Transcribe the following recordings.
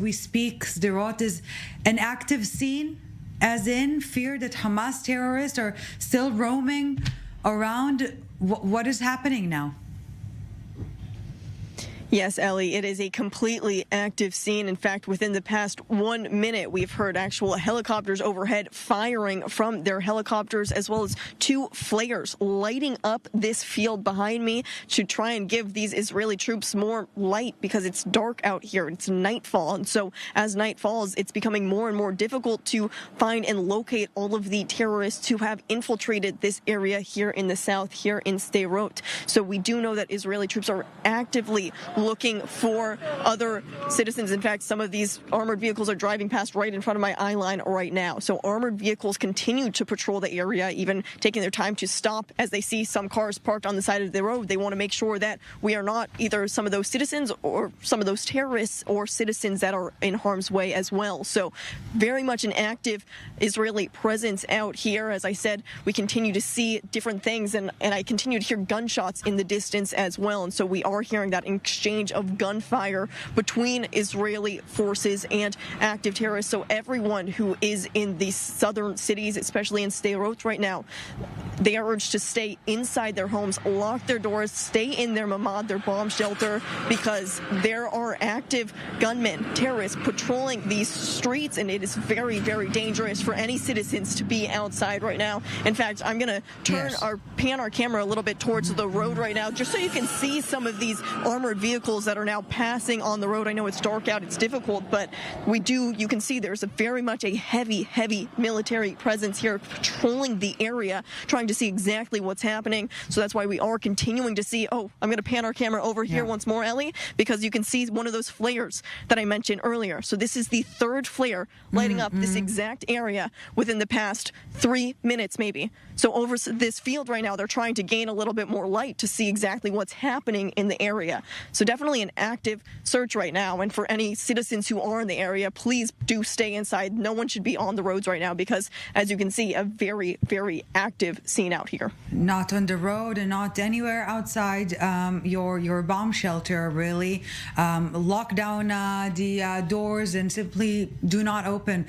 We speak, Sderot is an active scene, as in fear that Hamas terrorists are still roaming around. What is happening now? Yes, Ellie, it is a completely active scene. In fact, within the past 1 minute, we've heard actual helicopters overhead firing from their helicopters, as well as 2 flares lighting up this field behind me to try and give these Israeli troops more light, because it's dark out here. It's nightfall. And so as night falls, it's becoming more and more difficult to find and locate all of the terrorists who have infiltrated this area here in the south, here in Sderot. So we do know that Israeli troops are actively looking for other citizens. In fact, some of these armored vehicles are driving past right in front of my eye line right now. So armored vehicles continue to patrol the area, even taking their time to stop as they see some cars parked on the side of the road. They want to make sure that we are not either some of those citizens or some of those terrorists or citizens that are in harm's way as well. So very much an active Israeli presence out here. As I said, we continue to see different things, and I continue to hear gunshots in the distance as well. And so we are hearing that exchange of gunfire between Israeli forces and active terrorists. So everyone who is in these southern cities, especially in Sderot right now, they are urged to stay inside their homes, lock their doors, stay in their mamad, their bomb shelter, because there are active gunmen, terrorists patrolling these streets, and it is very, very dangerous for any citizens to be outside right now. In fact, I'm going to pan our camera a little bit towards the road right now, just so you can see some of these armored vehicles that are now passing on the road. I know it's dark out, it's difficult, but you can see there's very much a heavy military presence here patrolling the area, trying to see exactly what's happening. So that's why we are continuing to see, I'm going to pan our camera over here once more, Ellie, because you can see one of those flares that I mentioned earlier. So this is the 3rd flare lighting up this exact area within the past 3 minutes maybe. So over this field right now, they're trying to gain a little bit more light to see exactly what's happening in the area. So definitely an active search right now. And for any citizens who are in the area, please do stay inside. No one should be on the roads right now, because as you can see, a very, very active scene out here. Not on the road and not anywhere outside your bomb shelter, really. Lock down the doors and simply do not open.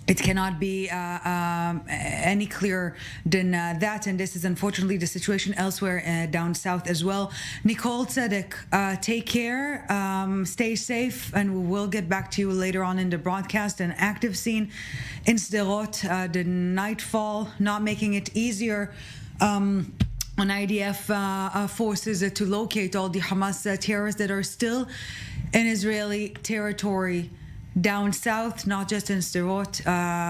It cannot be any clearer than that, and this is unfortunately the situation elsewhere down south as well. Nicole Tzedek, take care, stay safe, and we will get back to you later on in the broadcast. An active scene in Sderot, the nightfall not making it easier on IDF forces to locate all the Hamas terrorists that are still in Israeli territory down south, not just in Sderot.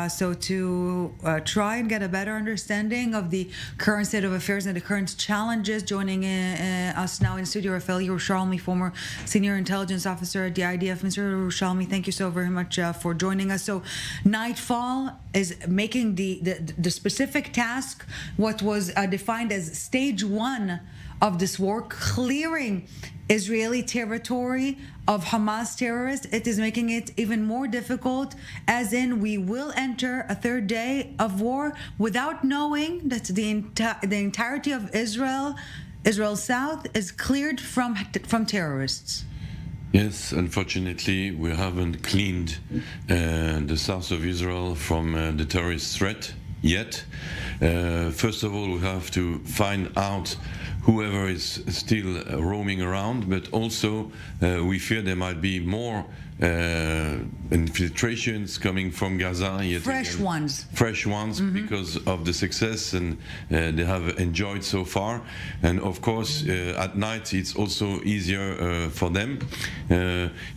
So to try and get a better understanding of the current state of affairs and the current challenges, joining us now in studio, Rafael Yerushalmi, former senior intelligence officer at the IDF. Mr. Yerushalmi, thank you so very much for joining us. So nightfall is making the specific task, what was defined as stage 1 of this war, clearing Israeli territory of Hamas terrorists. It is making it even more difficult, as in we will enter a 3rd day of war without knowing that the entirety of Israel South is cleared from terrorists. Yes, unfortunately, we haven't cleaned the south of Israel from the terrorist threat yet. First of all, we have to find out whoever is still roaming around, but also we fear there might be more infiltrations coming from Gaza. Fresh ones, because of the success and they have enjoyed so far. And of course, at night it's also easier for them.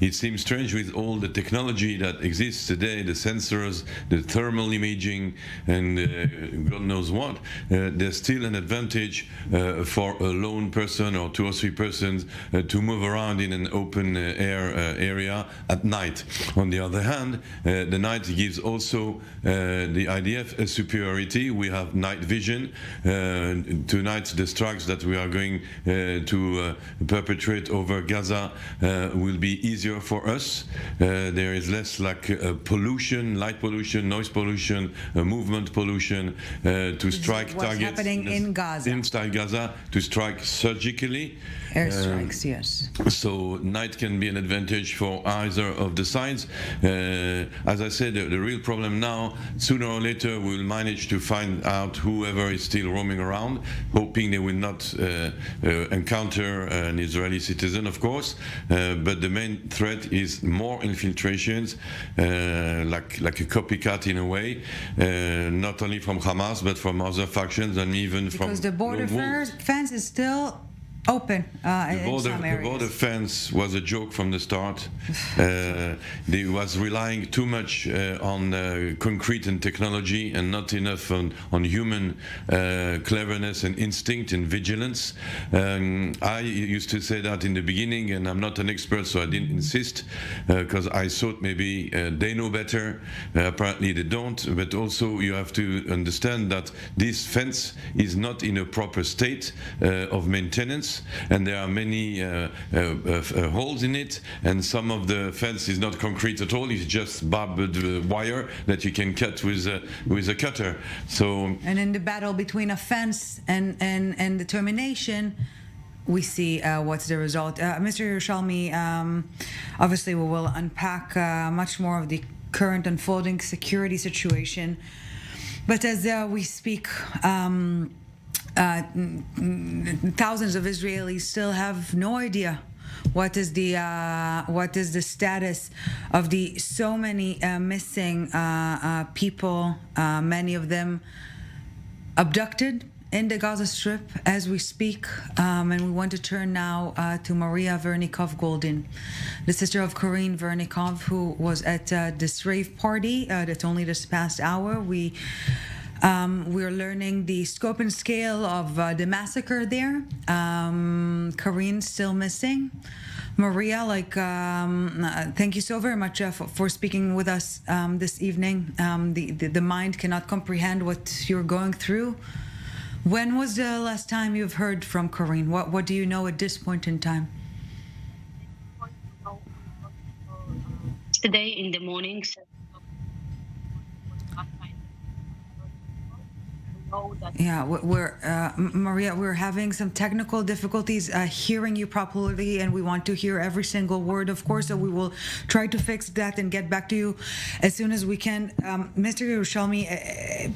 It seems strange with all the technology that exists today, the sensors, the thermal imaging, and God knows what. There's still an advantage for a lone person or 2 or 3 persons to move around in an open air area at night. On the other hand, the night gives also the IDF a superiority. We have night vision. Tonight, the strikes that we are going to perpetrate over Gaza will be easier for us. There is less pollution, light pollution, noise pollution, movement pollution to strike targets happening in Gaza. inside Gaza, to strike surgically. Airstrikes, yes. So night can be an advantage for either of the sides. As I said, the real problem now, sooner or later we'll manage to find out whoever is still roaming around, hoping they will not encounter an Israeli citizen, of course. But the main threat is more infiltrations, like a copycat in a way, not only from Hamas but from other factions and even from Because the border lone wolves. fence is still open in some The areas. border fence was a joke from the start. They was relying too much on concrete and technology and not enough on human cleverness and instinct and vigilance. I used to say that in the beginning, and I'm not an expert, so I didn't insist, because I thought maybe they know better. Apparently they don't, but also you have to understand that this fence is not in a proper state of maintenance, and there are many holes in it, and some of the fence is not concrete at all. It's just barbed wire that you can cut with a cutter. So, And in the battle between a fence and determination, we see what's the result. Mr. Yerushalmi, obviously we will unpack much more of the current unfolding security situation. But as we speak, thousands of Israelis still have no idea what is the status of the so many missing people, many of them abducted in the Gaza Strip as we speak. And we want to turn now to Maria Vernikov-Goldin, the sister of Corinne Vernikov, who was at this rave party that only this past hour. We're learning the scope and scale of the massacre there. Corinne's still missing. Maria, thank you so very much for speaking with us this evening. The mind cannot comprehend what you're going through. When was the last time you've heard from Corinne? What do you know at this point in time? Today in the morning. Yeah, Maria, we're having some technical difficulties hearing you properly, and we want to hear every single word, of course, so we will try to fix that and get back to you as soon as we can. Mr. Yerushalmi,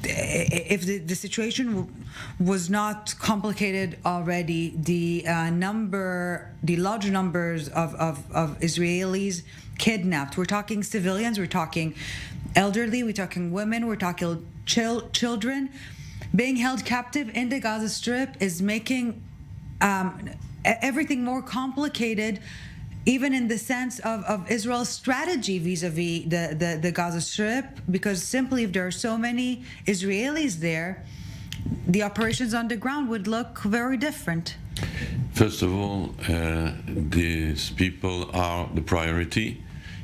if the situation was not complicated already, the large numbers of Israelis kidnapped, we're talking civilians, we're talking elderly, we're talking women, we're talking children, being held captive in the Gaza Strip is making everything more complicated, even in the sense of Israel's strategy vis-a-vis the Gaza Strip, because simply if there are so many Israelis there, the operations on the ground would look very different. First of all, these people are the priority,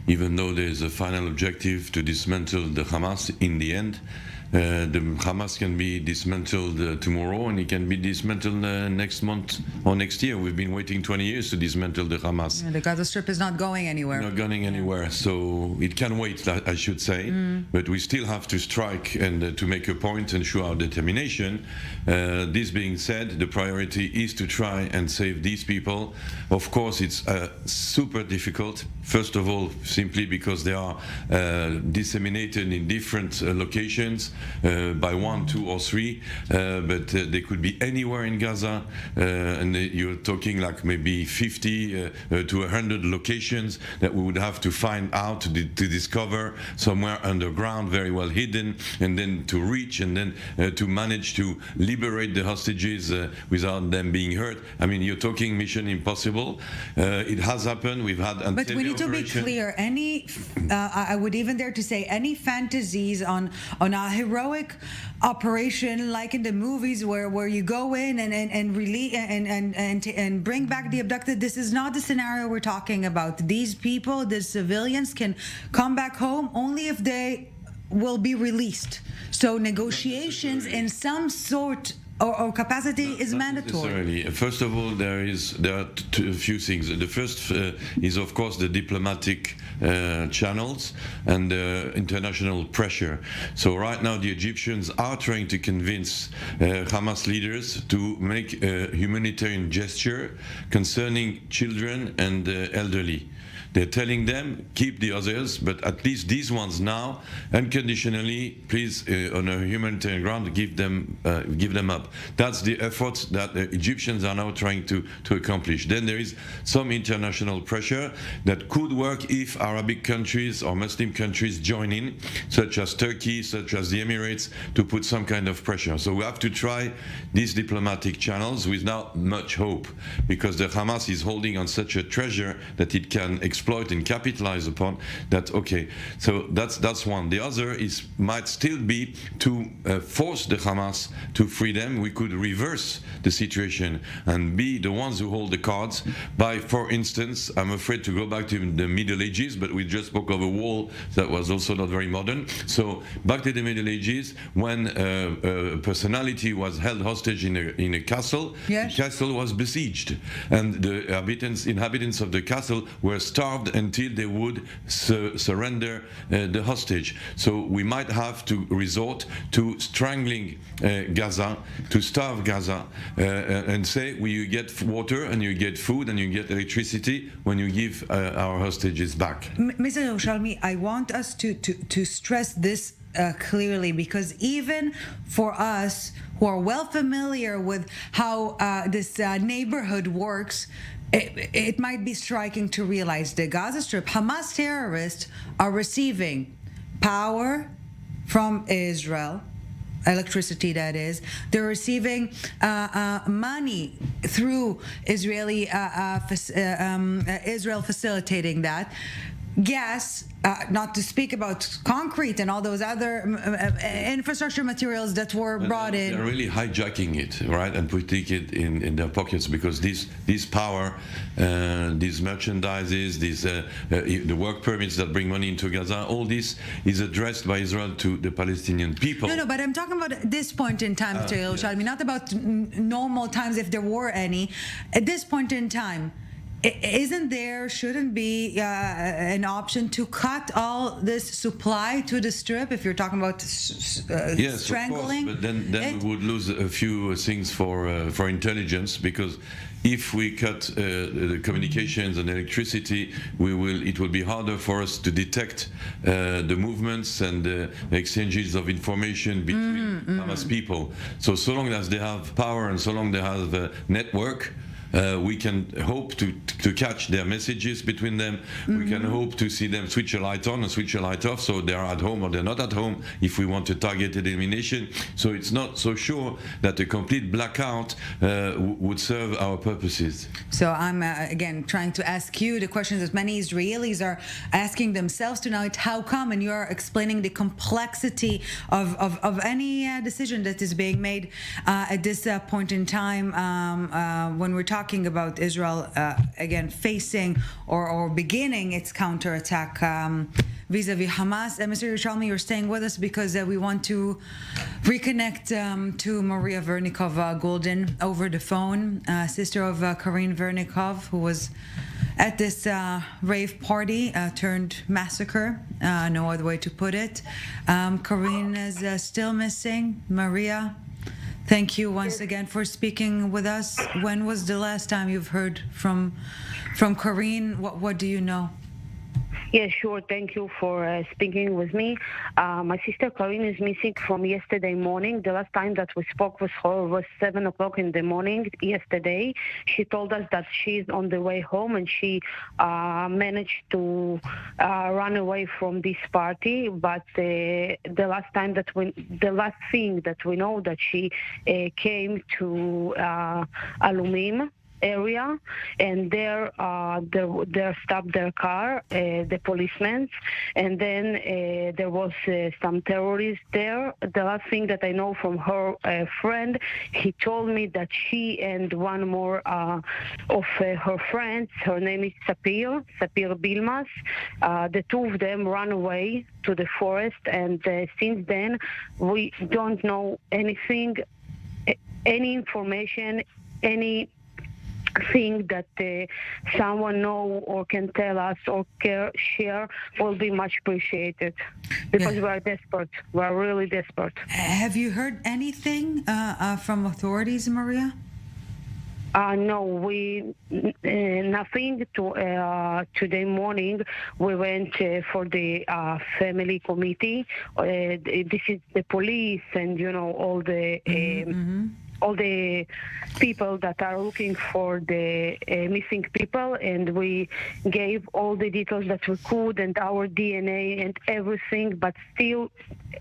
even though there is a final objective to dismantle the Hamas in the end. The Hamas can be dismantled tomorrow, and it can be dismantled next month or next year. We've been waiting 20 years to dismantle the Hamas. Yeah, the Gaza Strip is not going anywhere. Not going anywhere, so it can wait, I should say. But we still have to strike and to make a point and show our determination. This being said, the priority is to try and save these people. Of course, it's super difficult. First of all, simply because they are disseminated in different locations. By 1, 2, or 3, but they could be anywhere in Gaza, and you're talking like maybe 50 to 100 locations that we would have to find out to discover somewhere underground, very well hidden, and then to reach, and then to manage to liberate the hostages without them being hurt. I mean, you're talking mission impossible. It has happened. We've had. But we need to be clear. I would even dare to say any fantasies on a heroic operation like in the movies where you go in and release and bring back the abducted. This is not the scenario we're talking about. These people, the civilians, can come back home only if they will be released. So negotiations in some sort or capacity is Not mandatory? necessarily. First of all, there are a few things. The first is, of course, the diplomatic channels and international pressure. So right now, the Egyptians are trying to convince Hamas leaders to make a humanitarian gesture concerning children and elderly. They're telling them, keep the others, but at least these ones now, unconditionally, please, on a humanitarian ground, give them up. That's the effort that the Egyptians are now trying to accomplish. Then there is some international pressure that could work if Arabic countries or Muslim countries join in, such as Turkey, such as the Emirates, to put some kind of pressure. So we have to try these diplomatic channels without much hope, because the Hamas is holding on such a treasure that it can exploit and capitalize upon. That okay, so that's one. The other might still be to force the Hamas to free them. We could reverse the situation and be the ones who hold the cards by, for instance, I'm afraid to go back to the Middle Ages, but we just spoke of a wall that was also not very modern. So back to the Middle Ages, when a personality was held hostage in a castle. Yes. The castle was besieged, and the inhabitants of the castle were starved until they would surrender the hostage. So we might have to resort to strangling Gaza, to starve Gaza, and say, well, you get water and you get food and you get electricity when you give our hostages back. Mr. Yerushalmi, I want us to stress this clearly, because even for us who are well familiar with how this neighborhood works, it might be striking to realize the Gaza Strip, Hamas terrorists are receiving power from Israel, electricity that is. They're receiving money through Israel facilitating that. Gas, not to speak about concrete and all those other infrastructure materials that were brought in. They're really hijacking it, right, and putting it in their pockets, because this power, these merchandises, the work permits that bring money into Gaza, all this is addressed by Israel to the Palestinian people. No, but I'm talking about at this point in time, Mr. Yerushalmi, not about normal times if there were any. At this point in time, shouldn't be an option to cut all this supply to the Strip if you're talking about yes, strangling? Of course, but then we would lose a few things for intelligence, because if we cut the communications and electricity, it will be harder for us to detect the movements and the exchanges of information between Hamas people. So long as they have power and so long they have a network, we can hope to catch their messages between them. We can hope to see them switch a light on and switch a light off, so they are at home or they're not at home, if we want a targeted elimination. So it's not so sure that a complete blackout would serve our purposes. So I'm again trying to ask you the questions that many Israelis are asking themselves tonight. How come? And you're explaining the complexity of any decision that is being made at this point in time when we're talking about Israel again facing or beginning its counterattack vis-a-vis Hamas. Mr. Yerushalmi, you're staying with us because we want to reconnect to Maria Vernikov Golden over the phone, sister of Karine Vernikov, who was at this rave party turned massacre, no other way to put it. Karine is still missing. Maria, thank you once again for speaking with us. When was the last time you've heard from Karine? What do you know? Yeah, sure. Thank you for speaking with me. My sister Karine is missing from yesterday morning. The last time that we spoke with her was 7 o'clock in the morning yesterday. She told us that she's on the way home and she managed to run away from this party. But the last thing that we know that she came to Alumim area, and there stopped their car, the policemen, and then there was some terrorists there. The last thing that I know from her friend, he told me that she and one more of her friends, her name is Sapir Bilmas, the two of them ran away to the forest, and since then we don't know anything any information, any thing that someone know or can tell us or share will be much appreciated, because we are desperate. We are really desperate. Have you heard anything from authorities, Maria? No, we nothing. Today morning, we went for the family committee. This is the police and all the people that are looking for the missing people, and we gave all the details that we could and our DNA and everything, but still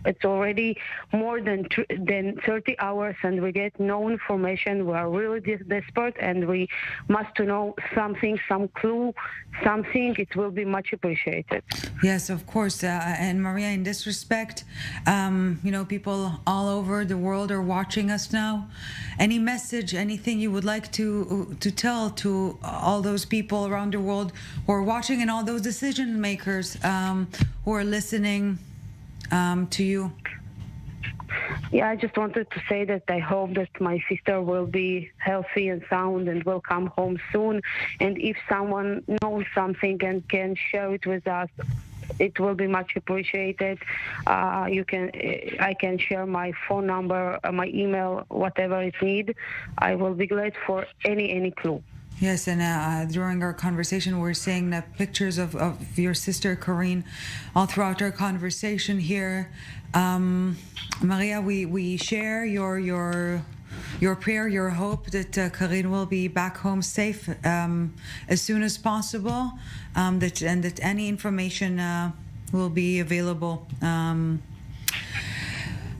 it's already more than 30 hours and we get no information. We are really desperate and we must know something, some clue, something. It will be much appreciated. Yes, of course. And Maria, in this respect, people all over the world are watching us now. Any message, anything you would like to tell to all those people around the world who are watching, and all those decision makers who are listening to you? Yeah, I just wanted to say that I hope that my sister will be healthy and sound and will come home soon. And if someone knows something and can share it with us, it will be much appreciated. I can share my phone number, my email, whatever it need. I will be glad for any clue. Yes, and during our conversation, we're seeing pictures of your sister, Corinne, all throughout our conversation here. Maria, we share your prayer, your hope that Corinne will be back home safe as soon as possible, that any information will be available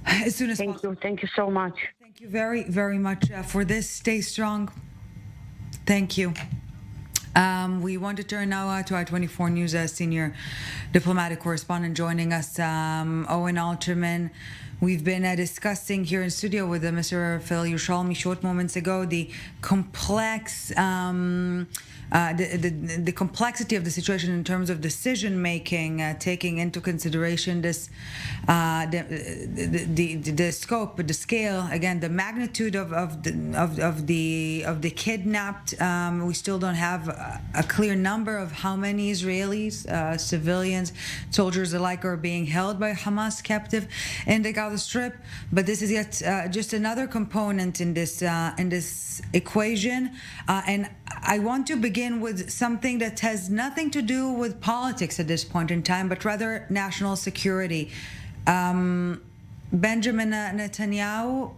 as soon as possible. Thank you so much. Thank you very, very much for this. Stay strong. Thank you. We want to turn now to our 24 News senior diplomatic correspondent joining us, Owen Alterman. We've been discussing here in studio with Mr. Phil Yerushalmi short moments ago the complex, the complexity of the situation in terms of decision making, taking into consideration this, the scope, the scale, again, the magnitude of the kidnapped. We still don't have a clear number of how many Israelis, civilians, soldiers alike, are being held by Hamas captive in the Gaza Strip. But this is yet just another component in this equation, and I want to begin with something that has nothing to do with politics at this point in time, but rather national security. Benjamin Netanyahu,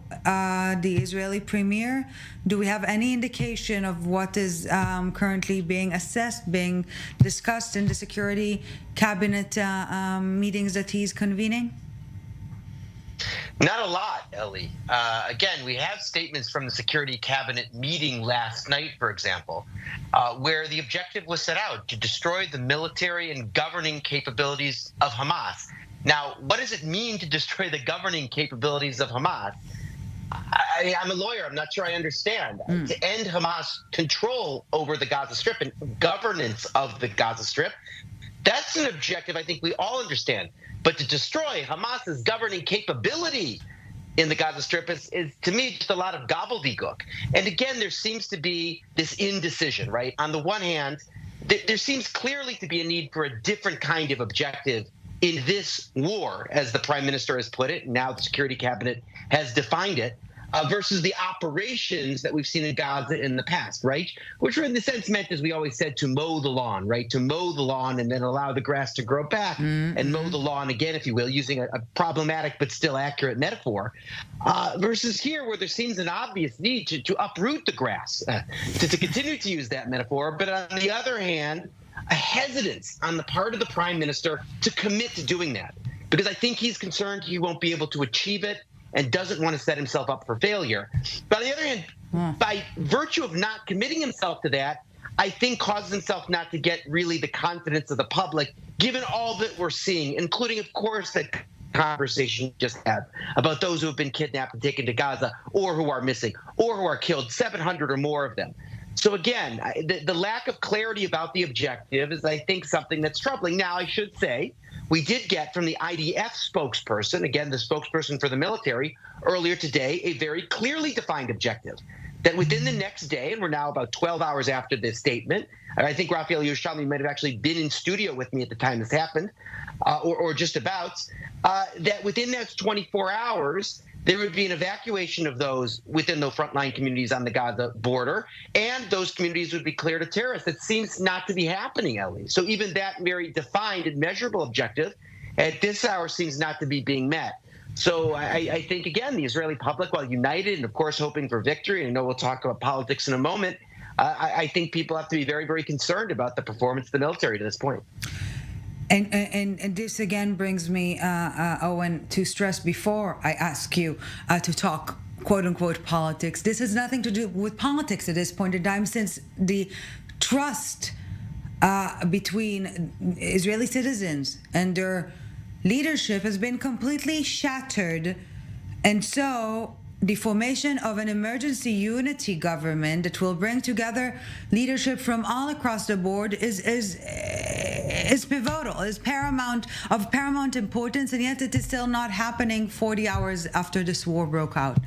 the Israeli premier, do we have any indication of what is currently being assessed, being discussed in the security cabinet meetings that he's convening? Not a lot, Ellie. Again, we have statements from the Security Cabinet meeting last night, for example, where the objective was set out to destroy the military and governing capabilities of Hamas. Now, what does it mean to destroy the governing capabilities of Hamas? I'm a lawyer. I'm not sure I understand. To end Hamas control over the Gaza Strip and governance of the Gaza Strip, that's an objective I think we all understand. But to destroy Hamas's governing capability in the Gaza Strip is to me, just a lot of gobbledygook. And again, there seems to be this indecision, right? On the one hand, there seems clearly to be a need for a different kind of objective in this war, as the Prime Minister has put it, and now the Security Cabinet has defined it, versus the operations that we've seen in Gaza in the past, right? Which were in the sense meant, as we always said, to mow the lawn, right? To mow the lawn and then allow the grass to grow back and mow the lawn again, if you will, using a problematic but still accurate metaphor, versus here where there seems an obvious need to uproot the grass, to continue to use that metaphor. But on the other hand, a hesitance on the part of the Prime Minister to commit to doing that, because I think he's concerned he won't be able to achieve it and doesn't want to set himself up for failure. But on the other hand, by virtue of not committing himself to that, I think causes himself not to get really the confidence of the public, given all that we're seeing, including, of course, that conversation you just had about those who have been kidnapped and taken to Gaza, or who are missing, or who are killed, 700 or more of them. So again, the lack of clarity about the objective is, I think, something that's troubling. Now, I should say, we did get from the IDF spokesperson, again, the spokesperson for the military, earlier today, a very clearly defined objective that within the next day, and we're now about 12 hours after this statement, and I think Raphael Yerushalmi might have actually been in studio with me at the time this happened, or just about, that within those 24 hours, there would be an evacuation of those within the frontline communities on the Gaza border, and those communities would be cleared of terrorists. It seems not to be happening, Ellie. So even that very defined and measurable objective at this hour seems not to be being met. So I think, again, the Israeli public, while united and, of course, hoping for victory, and I know we'll talk about politics in a moment, I think people have to be very, very concerned about the performance of the military to this point. And this again brings me, Owen, to stress before I ask you to talk quote unquote politics. This has nothing to do with politics at this point in time, since the trust between Israeli citizens and their leadership has been completely shattered. And so the formation of an emergency unity government that will bring together leadership from all across the board is pivotal, is of paramount importance, and yet it is still not happening 40 hours after this war broke out.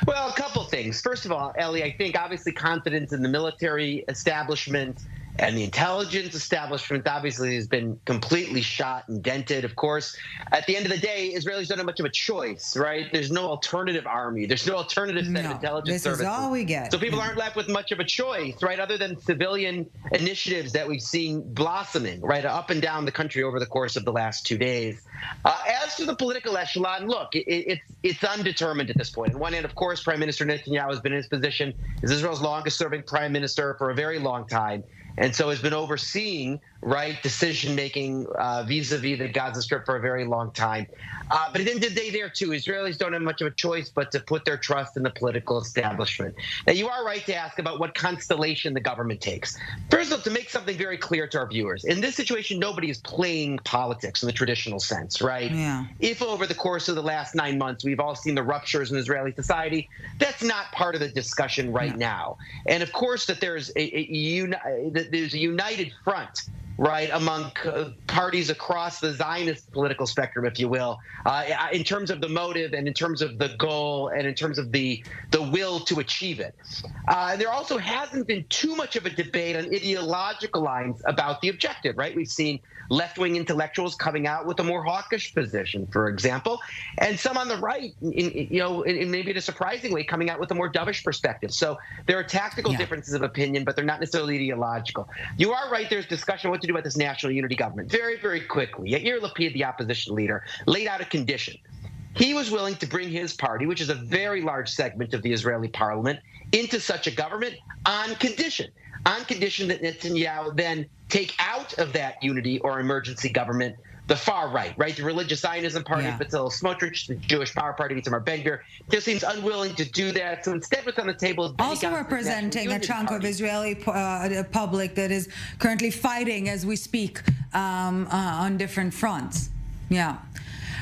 Well, a couple things. First of all, Ellie, I think obviously confidence in the military establishment and the intelligence establishment obviously has been completely shot and dented. Of course, at the end of the day, Israelis don't have much of a choice, right? There's no alternative army. There's no alternative set of intelligence services. This is all we get. So people aren't left with much of a choice, right, other than civilian initiatives that we've seen blossoming, right, up and down the country over the course of the last 2 days. As to the political echelon, look, it's undetermined at this point. On one hand, of course, Prime Minister Netanyahu has been in his position as Israel's longest-serving prime minister for a very long time, and so has been overseeing, right, decision-making vis-a-vis the Gaza Strip for a very long time. But at the end of the day there, too, Israelis don't have much of a choice but to put their trust in the political establishment. Now, you are right to ask about what constellation the government takes. First of all, to make something very clear to our viewers, in this situation, nobody is playing politics in the traditional sense, right? Yeah. If over the course of the last 9 months we've all seen the ruptures in Israeli society, that's not part of the discussion right now. And, of course, that there's a united front, right, among parties across the Zionist political spectrum, if you will, in terms of the motive and in terms of the goal and in terms of the will to achieve it. There also hasn't been too much of a debate on ideological lines about the objective, right? We've seen left-wing intellectuals coming out with a more hawkish position, for example, and some on the right, in maybe in a surprising way, coming out with a more dovish perspective. So there are tactical differences of opinion, but they're not necessarily ideological. You are right, there's discussion on what to do about this national unity government. Very, very quickly, Yair Lapid, the opposition leader, laid out a condition. He was willing to bring his party, which is a very large segment of the Israeli parliament, into such a government on condition that Netanyahu then take out of that unity or emergency government the far right, the religious Zionism party, B'Tzalel Smotrich, the Jewish Power Party, Itamar Ben-Gvir, just seems unwilling to do that. So instead, what's on the table is also representing a chunk of Israeli public that is currently fighting as we speak on different fronts. Yeah.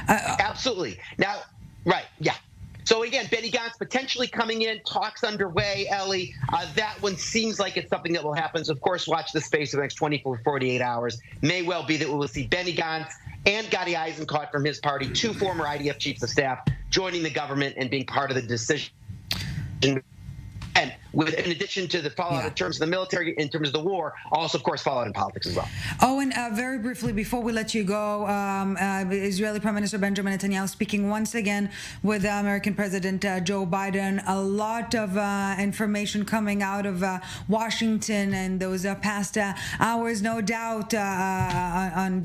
Absolutely. Now, right, yeah. So again, Benny Gantz potentially coming in, talks underway, Ellie. That one seems like it's something that will happen. So of course, watch the space of the next 24, 48 hours. May well be that we will see Benny Gantz and Gadi Eisenkot from his party, two former IDF chiefs of staff, joining the government and being part of the decision. And in addition to the fallout in terms of the military, in terms of the war, also, of course, fallout in politics as well. Owen, very briefly, before we let you go, Israeli Prime Minister Benjamin Netanyahu speaking once again with American President Joe Biden. A lot of information coming out of Washington and those past hours, no doubt, on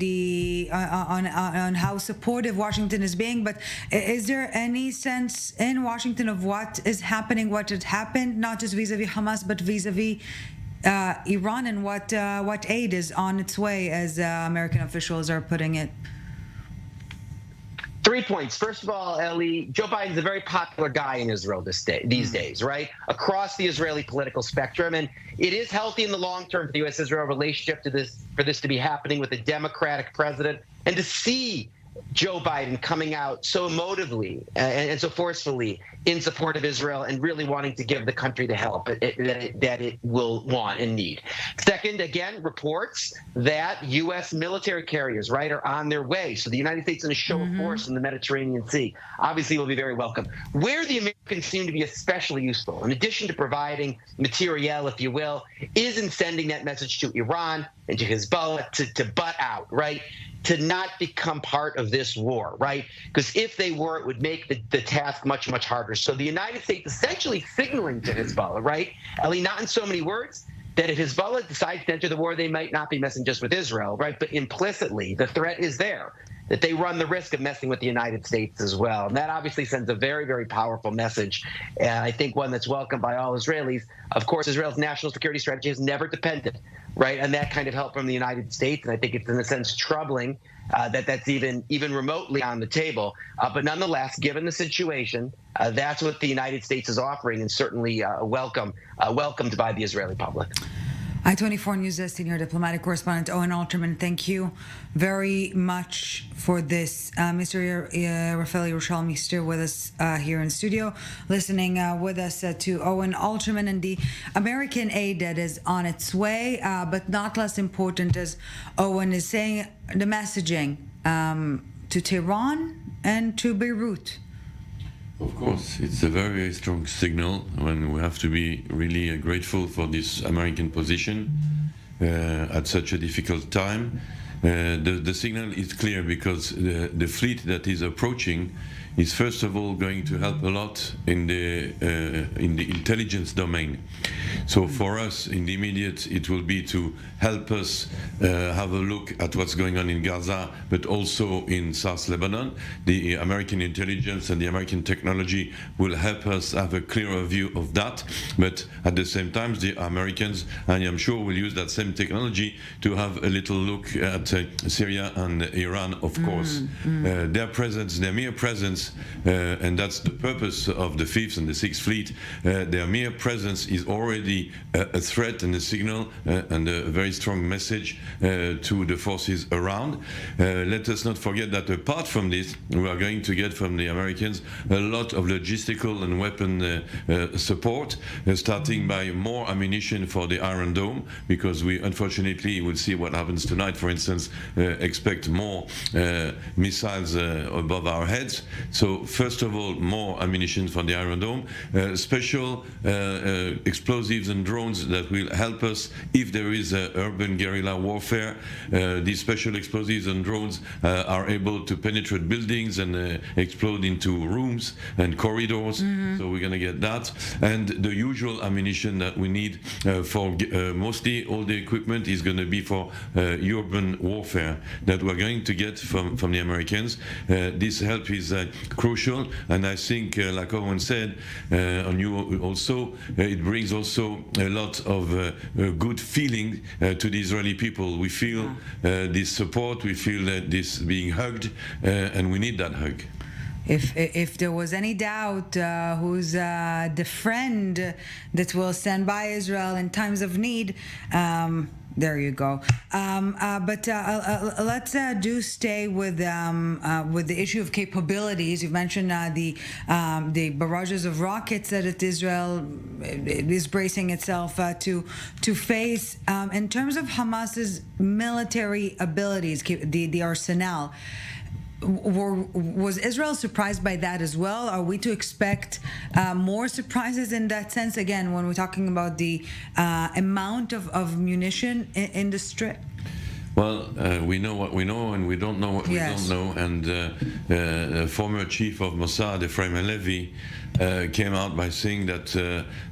how supportive Washington is being. But is there any sense in Washington of what is happening, what had happened, not just vis-a-vis Hamas, but vis-a-vis Iran, and what aid is on its way, as American officials are putting it? 3 points. First of all, Ellie, Joe Biden's a very popular guy in Israel these days, right? Across the Israeli political spectrum. And it is healthy in the long term for the U.S.-Israel relationship for this to be happening with a Democratic president, and to see Joe Biden coming out so emotively and so forcefully in support of Israel and really wanting to give the country the help that it will want and need. Second, again, reports that U.S. military carriers, right, are on their way. So the United States in a show of force in the Mediterranean Sea obviously will be very welcome. Where the Americans seem to be especially useful, in addition to providing materiel, if you will, is in sending that message to Iran and to Hezbollah to butt out, right? To not become part of this war, right? Because if they were, it would make the task much, much harder. So the United States essentially signaling to Hezbollah, right? Ellie, not in so many words, that if Hezbollah decides to enter the war, they might not be messing just with Israel, right? But implicitly, the threat is there, that they run the risk of messing with the United States as well. And that obviously sends a very, very powerful message. And I think one that's welcomed by all Israelis. Of course, Israel's national security strategy has never depended, right, on that kind of help from the United States. And I think it's in a sense troubling that that's even remotely on the table. But nonetheless, given the situation, that's what the United States is offering, and certainly welcomed by the Israeli public. I-24 News' senior diplomatic correspondent Owen Alterman, thank you very much for this. Mr. Rafael Yerushalmi still with us here in studio, listening with us to Owen Alterman and the American aid that is on its way, but not less important, as Owen is saying, the messaging to Tehran and to Beirut. Of course, it's a very strong signal when we have to be really grateful for this American position at such a difficult time. The signal is clear because the fleet that is approaching is first of all going to help a lot in the intelligence domain. So for us, in the immediate, it will be to help us have a look at what's going on in Gaza, but also in South Lebanon. The American intelligence and the American technology will help us have a clearer view of that. But at the same time, the Americans, and I'm sure, will use that same technology to have a little look at Syria and Iran, of course. Their presence, their mere presence, and that's the purpose of the 5th and the 6th Fleet, their mere presence is already a threat and a signal and a very strong message to the forces around. Let us not forget that apart from this, we are going to get from the Americans a lot of logistical and weapon support, starting by more ammunition for the Iron Dome, because we unfortunately will see what happens tonight, for instance, expect more missiles above our heads. So first of all, more ammunition for the Iron Dome, special explosives and drones that will help us if there is urban guerrilla warfare. These special explosives and drones are able to penetrate buildings and explode into rooms and corridors. So we're going to get that. And the usual ammunition that we need for mostly all the equipment is going to be for urban warfare that we're going to get from the Americans. This help is crucial, and I think, like Owen said, on you also, it brings also a lot of good feeling to the Israeli people. We feel this support, we feel this being hugged, and we need that hug. If there was any doubt who's the friend that will stand by Israel in times of need, there you go. But let's do stay with the issue of capabilities. You've mentioned the barrages of rockets that Israel is bracing itself to face. In terms of Hamas's military abilities, the arsenal. Was Israel surprised by that as well? Are we to expect more surprises in that sense? Again, when we're talking about the amount of munition in the Strip? Well, we know what we know, and we don't know what we don't know. And the former chief of Mossad, Ephraim Halevi, came out by saying that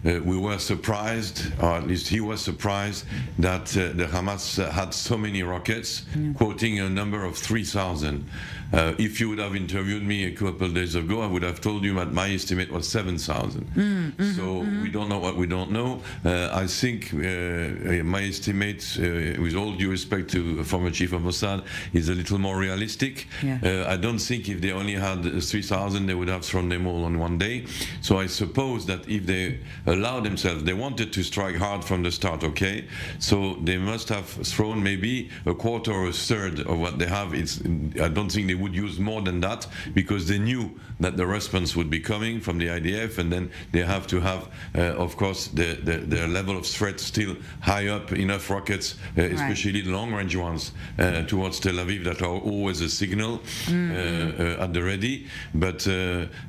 we were surprised, or at least he was surprised, that the Hamas had so many rockets, quoting a number of 3,000. If you would have interviewed me a couple of days ago, I would have told you that my estimate was 7,000. So we don't know what we don't know. I think my estimate, with all due respect to to former chief of Mossad, is a little more realistic. Yeah. I don't think if they only had 3,000, they would have thrown them all on one day. So I suppose that if they allow themselves, they wanted to strike hard from the start, okay? So they must have thrown maybe a quarter or a third of what they have. I don't think they would use more than that, because they knew that the response would be coming from the IDF, and then they have to have, of course, the level of threat still high up, enough rockets, especially the long-range ones, towards Tel Aviv, that are always a signal at the ready. But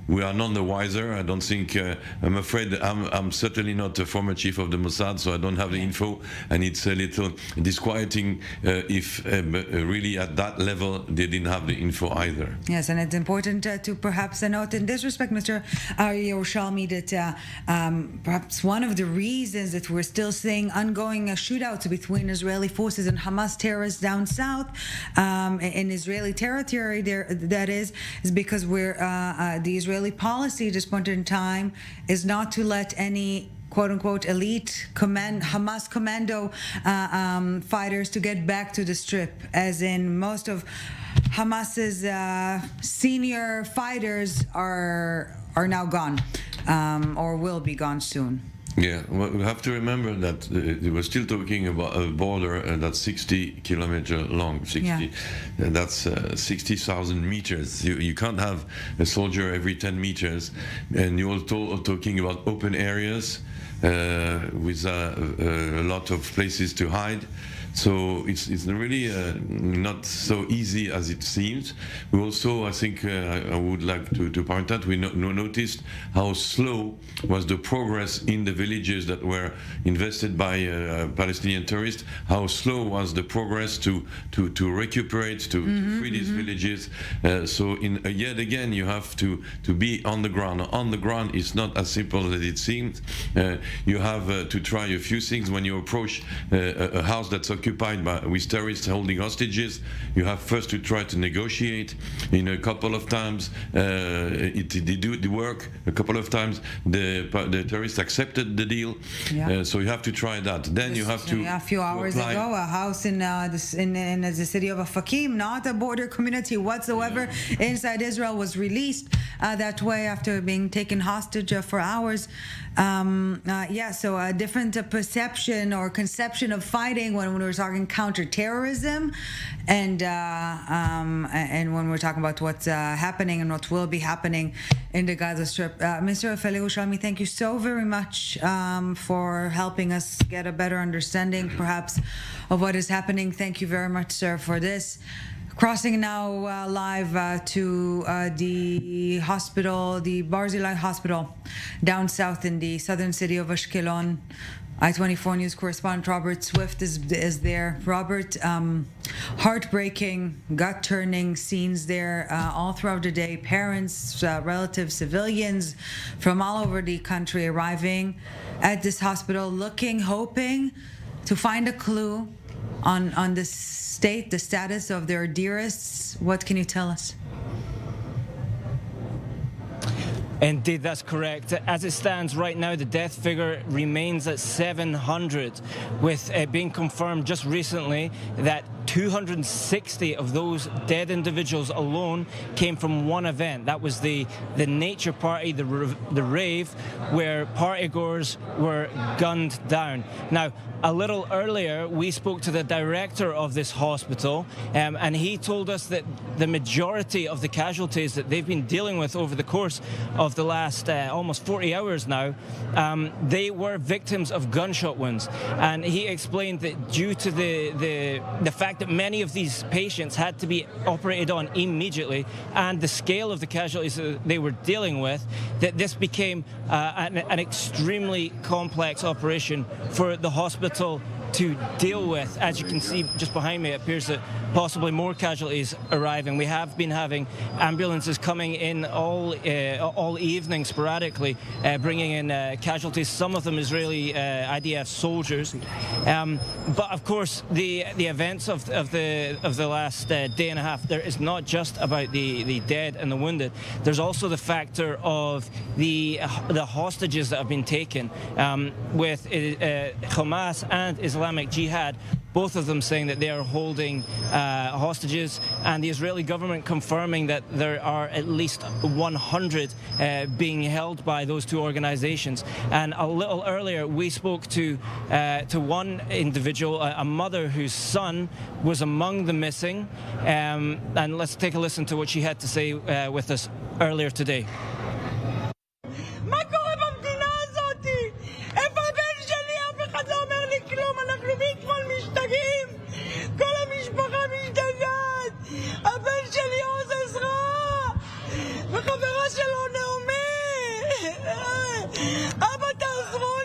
we are none the wiser. I don't think, I'm afraid, I'm certainly not a former chief of the Mossad, so I don't have the info, and it's a little disquieting if really at that level they didn't have the info either. Yes, and it's important to perhaps note in this respect, Mr. Yerushalmi, that perhaps one of the reasons that we're still seeing ongoing shootouts between Israeli forces and Hamas terrorists down south in Israeli territory, that is because we're the Israeli policy at this point in time is not to let any quote-unquote elite Hamas commando fighters to get back to the Strip, as in most of Hamas's senior fighters are now gone or will be gone soon. Yeah, well, we have to remember that we're still talking about a border that's 60 kilometers long. 60, Yeah. That's 60,000 meters. You can't have a soldier every 10 meters, and you're also talking about open areas with a lot of places to hide. So it's really not so easy as it seems. We also, I think, I would like to point out, we noticed how slow was the progress in the villages that were invested by Palestinian terrorists. How slow was the progress to recuperate, to free these villages. So yet again, you have to be on the ground. On the ground, it's not as simple as it seems. You have to try a few things when you approach a house that's occupied with terrorists holding hostages. You have first to try to negotiate. In a couple of times, they do the work. A couple of times, the terrorists accepted the deal. Yeah. So you have to try that. Then you have to. A few hours ago, a house in the city of Afakim, not a border community whatsoever, inside Israel, was released that way after being taken hostage for hours. So a different perception or conception of fighting when we're talking counterterrorism, and when we're talking about what's happening and what will be happening in the Gaza Strip. Mr. Yerushalmi, thank you so very much for helping us get a better understanding, perhaps, of what is happening. Thank you very much, sir, for this. Crossing now live to the hospital, the Barzilai Hospital, down south in the southern city of Ashkelon. I-24 News correspondent Robert Swift is there. Robert, heartbreaking, gut-turning scenes there all throughout the day. Parents, relatives, civilians from all over the country arriving at this hospital, looking, hoping to find a clue on the state, the status of their dearests. What can you tell us? Indeed, that's correct. As it stands right now, the death figure remains at 700, with it being confirmed just recently that 260 of those dead individuals alone came from one event. That was the nature party, the rave, where partygoers were gunned down. Now, a little earlier, we spoke to the director of this hospital, and he told us that the majority of the casualties that they've been dealing with over the course of the last almost 40 hours now, they were victims of gunshot wounds. And he explained that due to the fact that many of these patients had to be operated on immediately, and the scale of the casualties that they were dealing with, that this became an extremely complex operation for the hospital to deal with. As you can see just behind me, it appears that possibly more casualties arriving. We have been having ambulances coming in all evening sporadically, bringing in casualties, some of them Israeli IDF soldiers. But of course, the events of the last day and a half, there is not just about the dead and the wounded. There's also the factor of the hostages that have been taken, with Hamas and Islamic Jihad both of them saying that they are holding hostages, and the Israeli government confirming that there are at least 100 being held by those two organizations. And a little earlier, we spoke to one individual, a mother whose son was among the missing, and let's take a listen to what she had to say with us earlier today. מה קורה במדינה הזאת? איפה הבן שלי? אף אחד לא אומר לי כלום, אנחנו מאתמול משתגעים, כל המשפחה משתגעת, הבן שלי עוז עזרא וחברה שלו נעמי, אבא תעזרו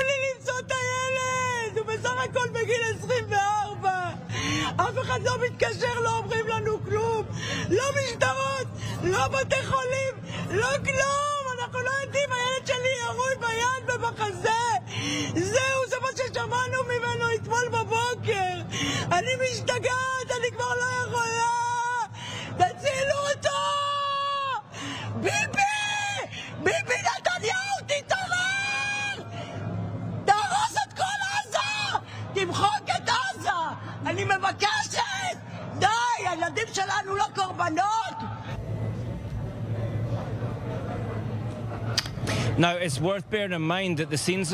לי למצוא את הילד, הוא בסך הכל בגיל 24, אף אחד לא מתקשר, לא אומרים לנו כלום, לא משטרות, לא בתי חולים, לא כלום, אנחנו לא יודעים, הילד שלי ירוי ביד ובחזה, זהו, זה מה ששמענו ממנו אתמול בבוקר, אני משתגעת, אני כבר לא יכולה, תצילו אותו! ביבי! ביבי נתניהו, תתעורר! תהרוס את כל עזה! תמחוק את עזה! אני מבקשת! די, הילדים שלנו לא קורבנות! Now, it's worth bearing in mind that the scenes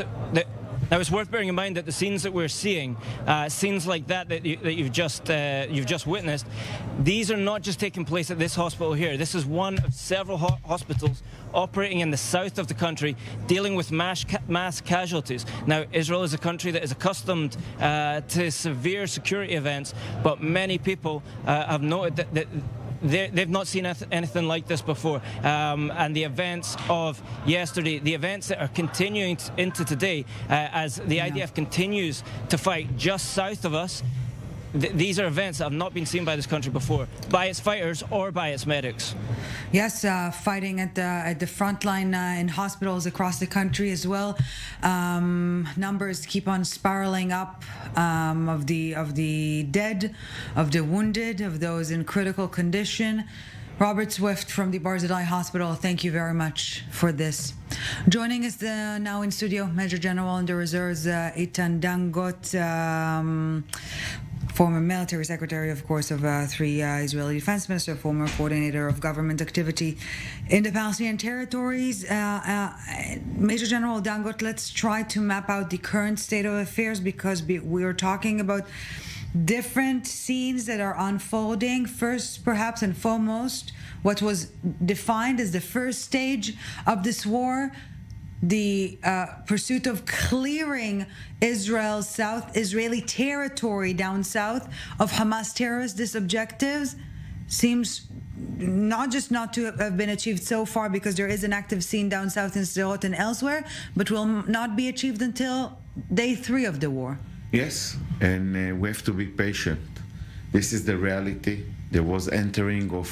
that we're seeing, scenes like that you've just witnessed, these are not just taking place at this hospital here. This is one of several hospitals operating in the south of the country, dealing with mass casualties. Now, Israel is a country that is accustomed to severe security events, but many people have noted that they've not seen anything like this before. And the events of yesterday, the events that are continuing into today, as the IDF continues to fight just south of us, these are events that have not been seen by this country before, by its fighters or by its medics. Yes, fighting at the front line in hospitals across the country as well. Numbers keep on spiraling up of the dead, of the wounded, of those in critical condition. Robert Swift from the Barzilai Hospital, thank you very much for this. Joining us now in studio, Major General in the Reserves, Itan Dangot, former military secretary, of course, of three Israeli defense minister, former coordinator of government activity in the Palestinian territories. Major General Dangot, let's try to map out the current state of affairs, because we are talking about different scenes that are unfolding. First, perhaps and foremost, what was defined as the first stage of this war, the pursuit of clearing Israeli territory down south of Hamas terrorist objectives, seems not to have been achieved so far, because there is an active scene down south in Sderot and elsewhere, but will not be achieved until day 3 of the war. Yes, and we have to be patient. This is the reality. There was entering of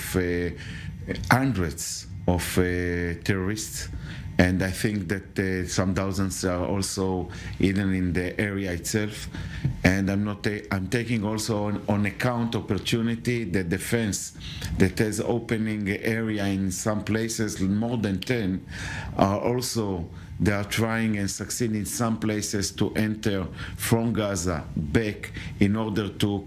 hundreds of terrorists, and I think that some thousands are also hidden in the area itself. And I'm taking also on account opportunity the defense that has opening area in some places, more than 10, are also. They are trying and succeed in some places to enter from Gaza back in order to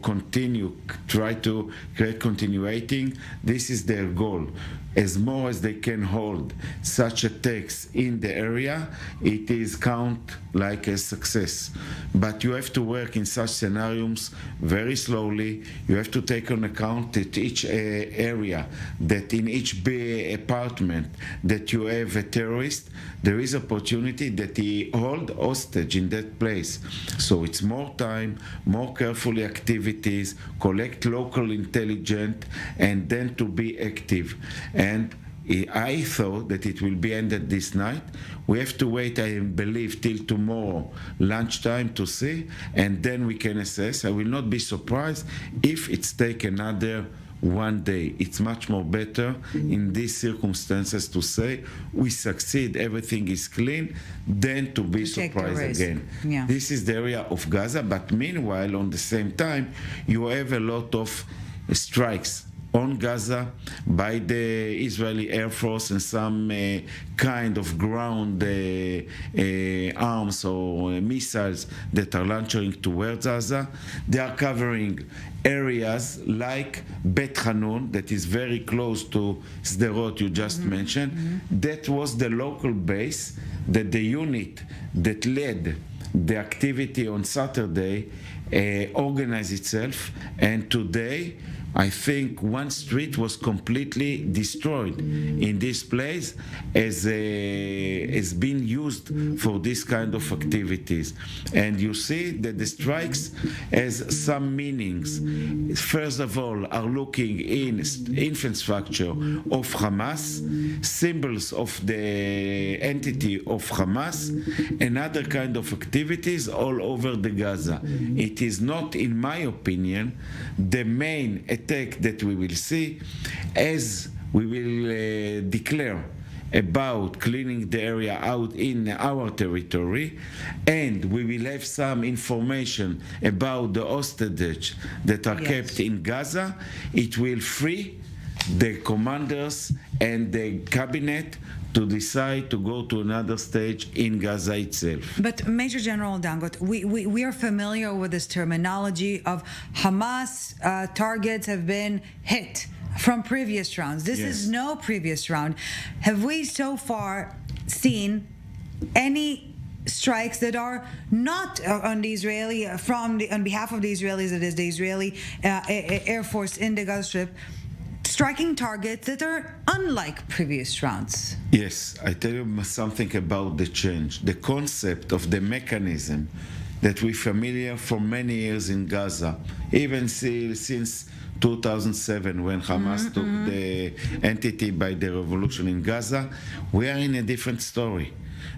try to create continuity. This is their goal. As more as they can hold such attacks in the area, it is count like a success. But you have to work in such scenarios very slowly. You have to take on account that each area, that in each apartment that you have a terrorist, there is opportunity that he hold hostage in that place. So it's more time, more carefully activities, collect local intelligence, and then to be active. And I thought that it will be ended this night. We have to wait, I believe, till tomorrow lunchtime to see, and then we can assess. I will not be surprised if it's take another one day. It's much more better in these circumstances to say we succeed, everything is clean, than to be surprised again. Yeah. This is the area of Gaza, but meanwhile, on the same time, you have a lot of strikes on Gaza by the Israeli Air Force and some kind of ground arms or missiles that are launching towards Gaza. They are covering areas like Bet Hanun, that is very close to Sderot, you just mentioned. That was the local base that the unit that led the activity on Saturday organized itself, and today I think one street was completely destroyed in this place as being used for this kind of activities. And you see that the strikes has some meanings. First of all, are looking in infrastructure of Hamas, symbols of the entity of Hamas, and other kind of activities all over the Gaza. It is not, in my opinion, the main attack that we will see, as we will declare about cleaning the area out in our territory, and we will have some information about the hostages that are kept in Gaza. It will free the commanders and the cabinet to decide to go to another stage in Gaza itself. But Major General Dangot, we are familiar with this terminology of Hamas targets have been hit from previous rounds. This is no previous round. Have we so far seen any strikes that are not on the Israeli, on behalf of the Israelis, that is the Israeli Air Force in the Gaza Strip, striking targets that are unlike previous rounds? Yes, I tell you something about the change. The concept of the mechanism that we're familiar for many years in Gaza, even since 2007 when Hamas took the entity by the revolution in Gaza, we are in a different story.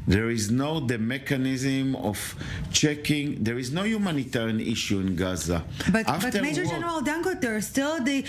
There is no the mechanism of checking. There is no humanitarian issue in Gaza. But Major General Dangot, there is still the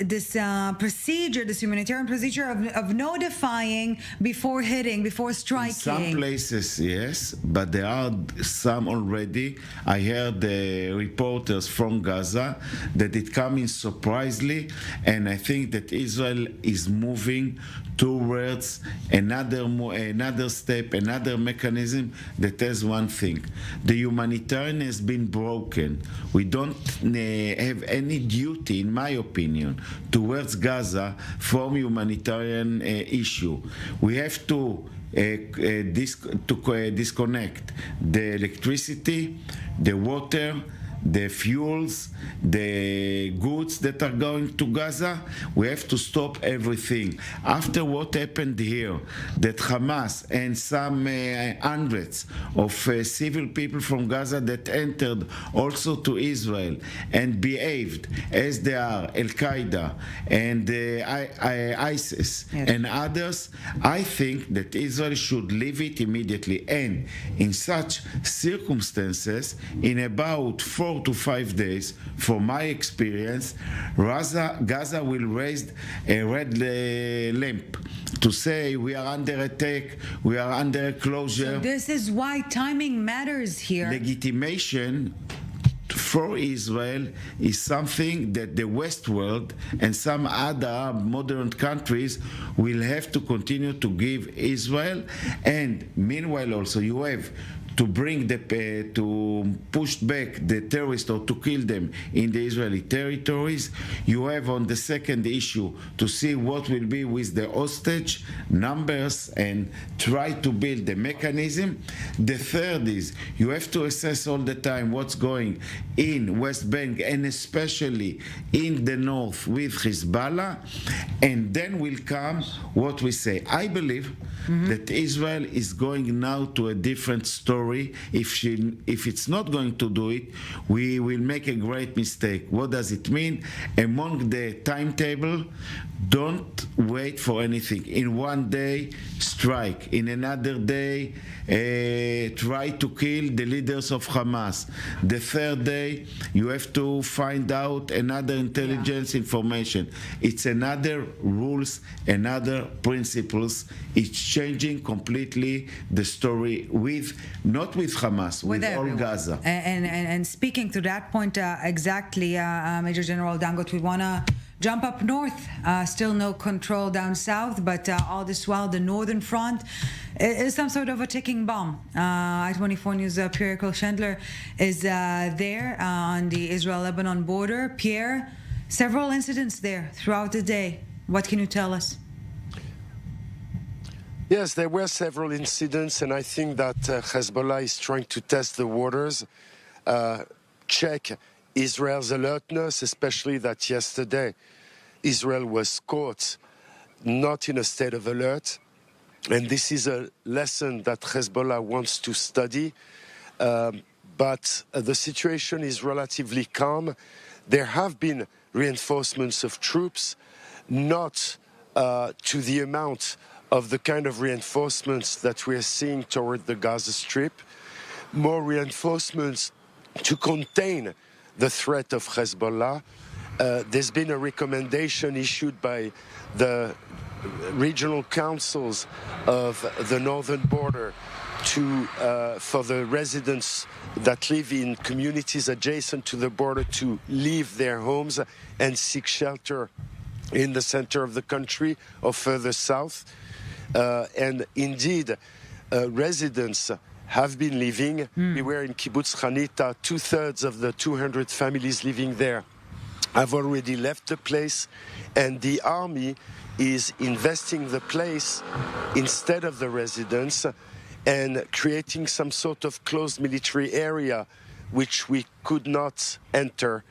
this procedure, this humanitarian procedure of notifying before hitting, before striking. In some places, yes, but there are some already. I heard the reporters from Gaza that it coming surprisingly, and I think that Israel is moving towards another step, another mechanism that has one thing. The humanitarian has been broken. We don't have any duty, in my opinion, towards Gaza from humanitarian issue. We have to disconnect the electricity, the water, the fuels, the goods that are going to Gaza. We have to stop everything. After what happened here, that Hamas and some hundreds of civil people from Gaza that entered also to Israel and behaved as they are Al-Qaeda and ISIS and others, I think that Israel should leave it immediately. And in such circumstances, in about 4 to 5 days, from my experience, Gaza will raise a red lamp to say we are under attack, we are under a closure. So this is why timing matters here. Legitimation for Israel is something that the West world and some other modern countries will have to continue to give Israel. And meanwhile also you have to bring to push back the terrorists or to kill them in the Israeli territories. You have on the second issue to see what will be with the hostage numbers and try to build the mechanism. The third is you have to assess all the time what's going in West Bank and especially in the north with Hezbollah, and then will come what we say. I believe that Israel is going now to a different story. If it's not going to do it, we will make a great mistake. What does it mean? Among the timetable, don't wait for anything. In one day, strike. In another day, try to kill the leaders of Hamas. The third day, you have to find out another intelligence information. It's another rules, another principles. It changing completely the story not with Hamas, with all everyone. Gaza. And speaking to that point exactly, Major General Dangot, we want to jump up north. Still no control down south, but all this while the northern front is some sort of a ticking bomb. I-24 News' Pierre Chandler is there on the Israel-Lebanon border. Pierre, several incidents there throughout the day. What can you tell us? Yes, there were several incidents, and I think that Hezbollah is trying to test the waters, check Israel's alertness, especially that yesterday Israel was caught not in a state of alert. And this is a lesson that Hezbollah wants to study. But the situation is relatively calm. There have been reinforcements of troops, not to the amount of the kind of reinforcements that we are seeing toward the Gaza Strip. More reinforcements to contain the threat of Hezbollah. There's been a recommendation issued by the regional councils of the northern border for the residents that live in communities adjacent to the border to leave their homes and seek shelter in the center of the country or further south. And indeed, residents have been leaving. We were in Kibbutz Chanita. 2/3 of the 200 families living there have already left the place, and the army is investing the place instead of the residents and creating some sort of closed military area which we could not enter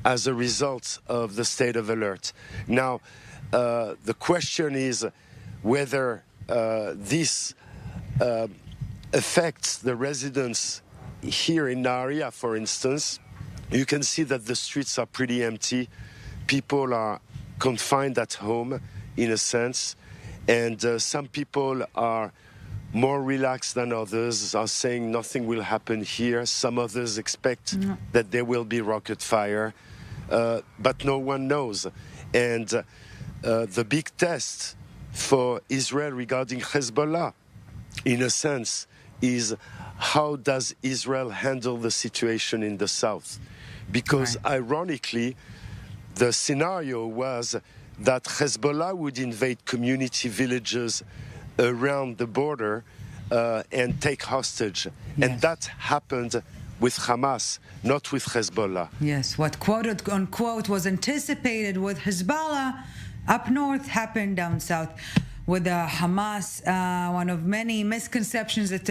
as a result of the state of alert. Now, the question is whether this affects the residents here in Nahariya, for instance. You can see that the streets are pretty empty. People are confined at home, in a sense, and some people are more relaxed than others, are saying nothing will happen here. Some others expect that there will be rocket fire, but no one knows. And the big test for Israel regarding Hezbollah, in a sense, is how does Israel handle the situation in the south? Because ironically, the scenario was that Hezbollah would invade community villages around the border and take hostage. Yes. And that happened with Hamas, not with Hezbollah. Yes, what quote unquote was anticipated with Hezbollah up north happened down south with Hamas. One of many misconceptions that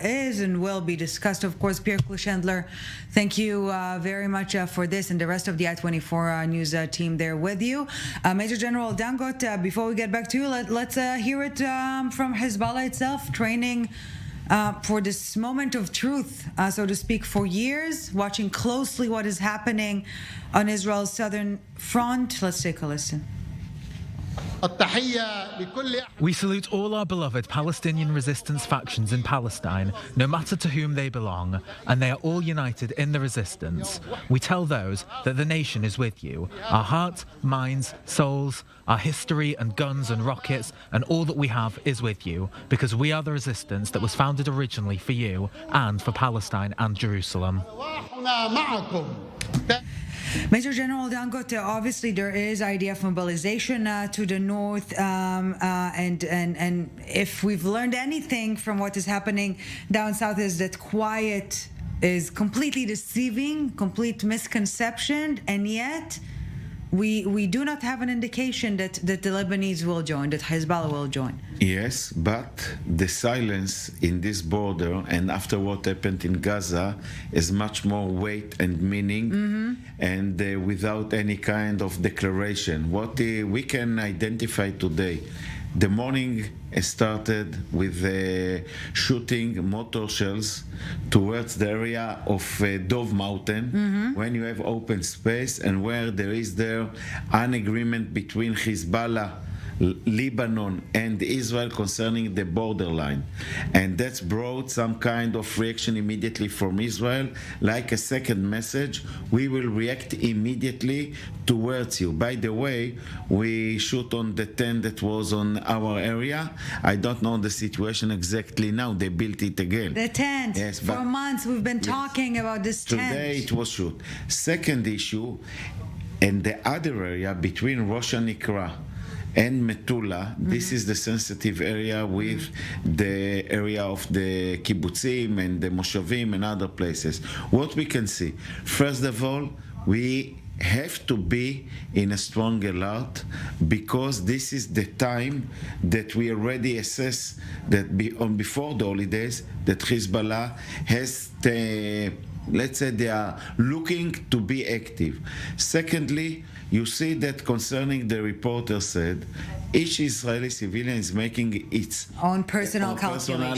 is and will be discussed. Of course, Pierre Chandler, thank you very much for this, and the rest of the I-24 News team there with you. Major General Dangot, before we get back to you, let's hear it from Hezbollah itself, training for this moment of truth, so to speak, for years, watching closely what is happening on Israel's southern front. Let's take a listen. We salute all our beloved Palestinian resistance factions in Palestine, no matter to whom they belong, and they are all united in the resistance. We tell those that the nation is with you. Our hearts, minds, souls, our history and guns and rockets, and all that we have is with you, because we are the resistance that was founded originally for you and for Palestine and Jerusalem. Major General Dangot, obviously there is IDF mobilization to the north, and if we've learned anything from what is happening down south is that quiet is completely deceiving, complete misconception, and yet we do not have an indication that the Lebanese will join, that Hezbollah will join. Yes, but the silence in this border and after what happened in Gaza is much more weight and meaning, and without any kind of declaration. What we can identify today, the morning started with shooting mortar shells towards the area of Dove Mountain, when you have open space and where there is an agreement between Hezbollah, Lebanon and Israel concerning the borderline. And that's brought some kind of reaction immediately from Israel, like a second message, we will react immediately towards you. By the way, we shoot on the tent that was on our area. I don't know the situation exactly now. They built it again. The tent. Yes, for but months we've been talking about this tent. today it was shoot. Second issue, in the other area between Rosh Hanikra and Metula, this is the sensitive area with the area of the kibbutzim and the moshavim and other places. What we can see, first of all, we have to be in a strong alert, because this is the time that we already assess that before the holidays that Hezbollah has the, let's say, they are looking to be active. Secondly, you see that concerning the reporter said, each Israeli civilian is making its own personal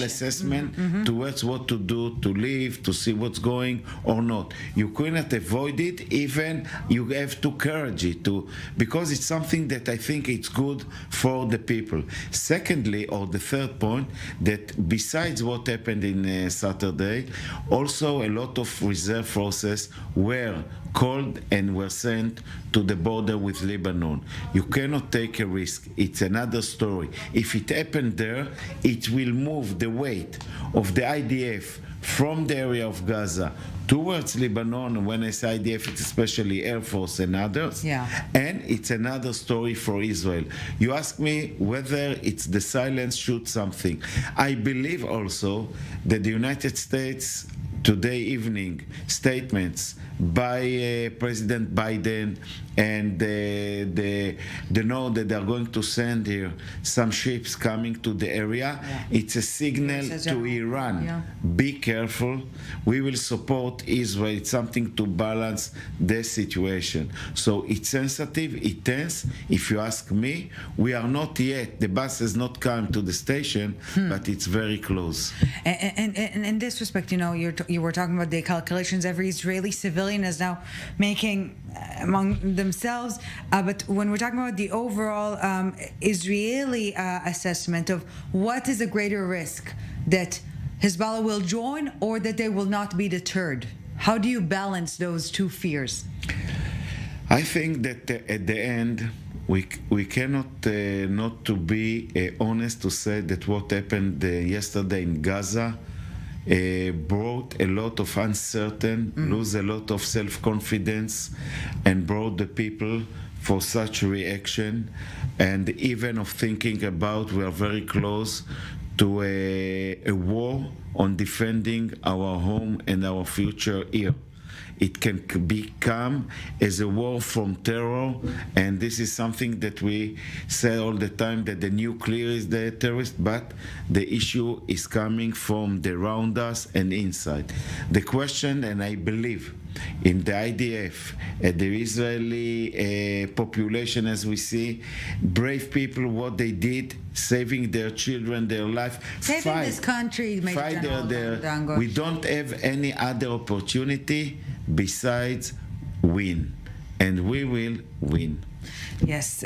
assessment towards what to do, to leave, to see what's going or not. You cannot avoid it, even you have to encourage it, because it's something that I think it's good for the people. Secondly, or the third point, that besides what happened in Saturday, also a lot of reserve forces were called and were sent to the border with Lebanon. You cannot take a risk. It's another story. If it happened there, it will move the weight of the IDF from the area of Gaza towards Lebanon. When I say IDF, it's especially Air Force and others. Yeah. And it's another story for Israel. You ask me whether it's the silence shoot something. I believe also that the United States today evening statements by President Biden and the note that they are going to send here some ships coming to the area. It's a signal to Iran. Be careful. We will support Israel. It's something to balance the situation. So it's sensitive, it's tense. If you ask me, we are not yet, the bus has not come to the station, but it's very close. And in this respect, you were talking about the calculations every Israeli civilian is now making among themselves. But when we're talking about the overall Israeli assessment of what is a greater risk, that Hezbollah will join or that they will not be deterred, how do you balance those two fears? I think that at the end, we cannot not to be honest to say that what happened yesterday in Gaza brought a lot of lose a lot of self-confidence, and brought the people for such reaction, and even of thinking about we are very close to a war on defending our home and our future here. It can become as a war from terror, and this is something that we say all the time, that the nuclear is the terrorist, but the issue is coming from around us and inside. The question, and I believe in the IDF, the Israeli population, as we see, brave people, what they did, saving their children, their life, saving this country, Major General Dango. We don't have any other opportunity besides win, and we will win. Yes,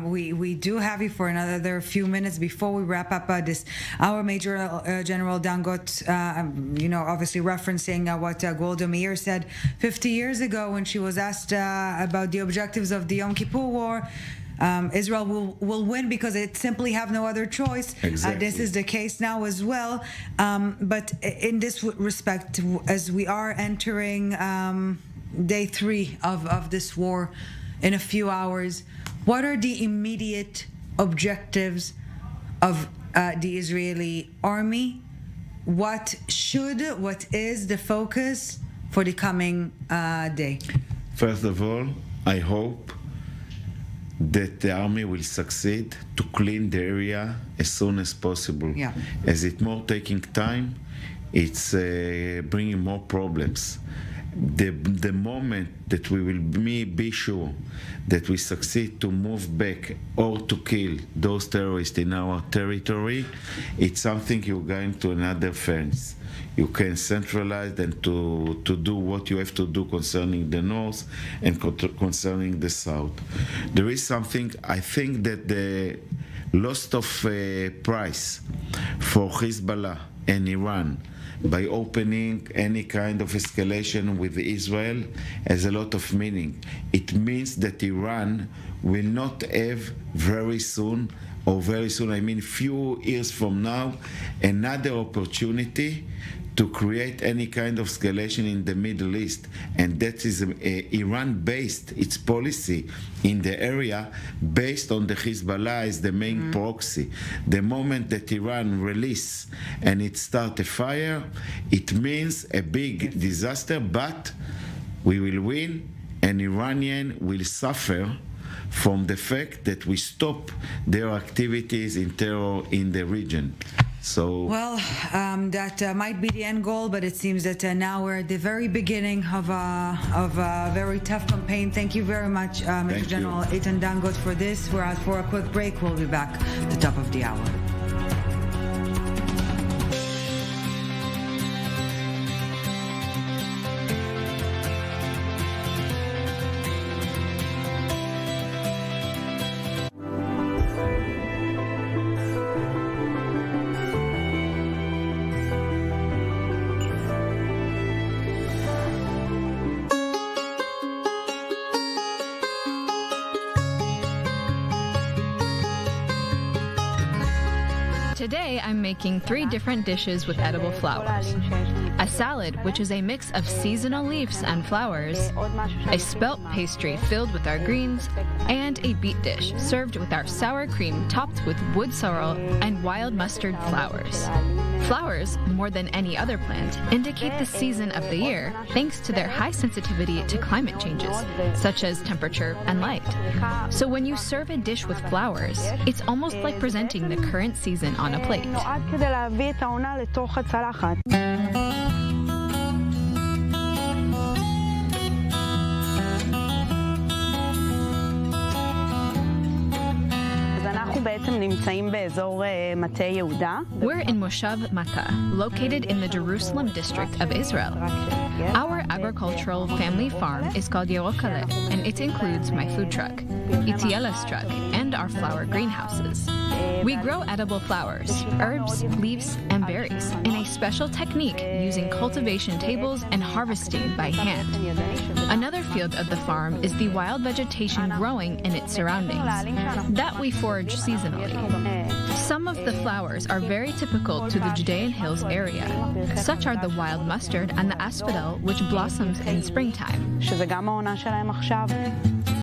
we do have you for another few minutes before we wrap up this hour. Major General Dangot, obviously referencing what Golda Meir said 50 years ago when she was asked about the objectives of the Yom Kippur War. Israel will win because it simply have no other choice. Exactly. This is the case now as well. But in this respect, as we are entering day 3 of this war in a few hours, what are the immediate objectives of the Israeli army? What is the focus for the coming day? First of all, I hope that the army will succeed to clean the area as soon as possible. Yeah. As it's more taking time, it's bringing more problems. the moment that we will be sure that we succeed to move back or to kill those terrorists in our territory, it's something you're going to another phase. You can centralize and to do what you have to do concerning the north and concerning the south. There is something, I think that the loss of price for Hezbollah and Iran by opening any kind of escalation with Israel has a lot of meaning. It means that Iran will not have very soon, I mean few years from now, another opportunity to create any kind of escalation in the Middle East. And that is Iran-based, its policy in the area, based on the Hezbollah as the main proxy. The moment that Iran release and it start a fire, it means a big disaster, but we will win, and Iranian will suffer from the fact that we stop their activities in terror in the region. So well, that might be the end goal, but it seems that now we're at the very beginning of a very tough campaign. Thank you very much, Major General Eitan Dangot, for this. We're out for a quick break. We'll be back at the top of the hour. Today, I'm making 3 different dishes with edible flowers. A salad, which is a mix of seasonal leaves and flowers, a spelt pastry filled with our greens, and a beet dish served with our sour cream topped with wood sorrel and wild mustard flowers. Flowers, more than any other plant, indicate the season of the year thanks to their high sensitivity to climate changes, such as temperature and light. So when you serve a dish with flowers, it's almost like presenting the current season on a plate. We're in Moshav Mata, located in the Jerusalem district of Israel. Our agricultural family farm is called Yerokale, and it includes my food truck, Itziela's truck, and our flower greenhouses. We grow edible flowers, herbs, leaves, and berries in a special technique using cultivation tables and harvesting by hand. Another field of the farm is the wild vegetation growing in its surroundings. That we forage seasonally. Some of the flowers are very typical to the Judean Hills area. Such are the wild mustard and the asphodel, which blossoms in springtime.